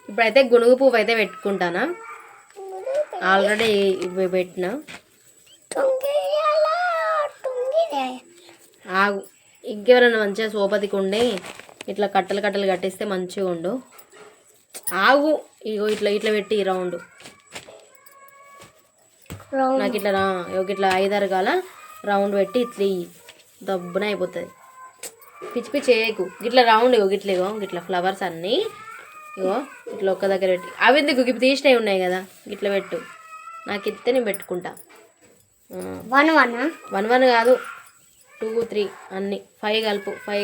ఇప్పుడైతే గునుగు పువ్వు అయితే పెట్టుకుంటానా. ఆల్రెడీ ఇవి పెట్టిన. ఆగు, ఇంకెవరైనా మంచిగా సోపతికి ఉండి ఇట్లా కట్టలు కట్టలు కట్టిస్తే మంచిగా ఉండు. ఆగు, ఇగో ఇట్లా ఇట్లా పెట్టి రౌండ్ నాకు ఇట్లా ఇట్లా 5-6 కాల రౌండ్ పెట్టి ఇట్లా దబ్బున అయిపోతుంది. పిచ్చి పిచ్చి చేయకు, ఇట్లా రౌండ్ ఇగో ఇట్లా ఫ్లవర్స్ అన్నీ ఇగో ఇట్లా ఒక్క దగ్గర పెట్టి అవి ఎందుకు ఇప్పుడు తీసినవి ఉన్నాయి కదా ఇట్లా పెట్టు. నాకు ఇస్తే నేను పెట్టుకుంటా. 1 కాదు 2, 3 అన్నీ 5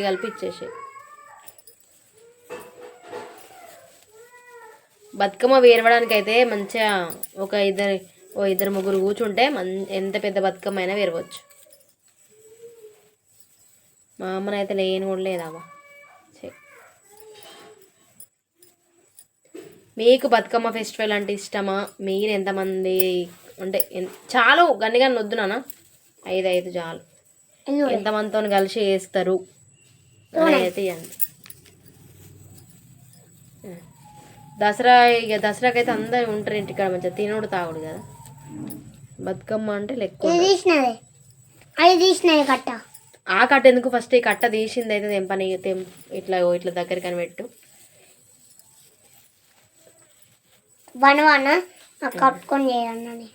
కలిపి ఇచ్చేసి. బతుకమ్మ వేరవడానికి అయితే మంచిగా ఒక ఇద్దరు ముగ్గురు కూర్చుంటే ఎంత పెద్ద బతుకమ్మ అయినా వేరవచ్చు. మా అమ్మనైతే లేని కూడా లేదామా. మీకు బతుకమ్మ ఫెస్టివల్ అంటే ఇష్టమా? మీరు ఎంతమంది అంటే చాలు గన్నిగా వద్దు నాన్న, 5 చాలు. ఎంతమందితో కలిసి వేస్తారు అయితే ఇవ్వండి. దసరా ఇక దసరాకైతే అందరు ఉంటారు ఇంటికాడ మంచిగా తినడు తాగుడు కదా. బతుకమ్మ అంటే లెక్క కట్ట. ఆ కట్ట ఎందుకు, ఫస్ట్ ఈ కట్ట తీసింది అయితే తెంపని ఇట్లా ఇట్లా దగ్గర కనిపెట్టు. కట్టుకొని చేయండి.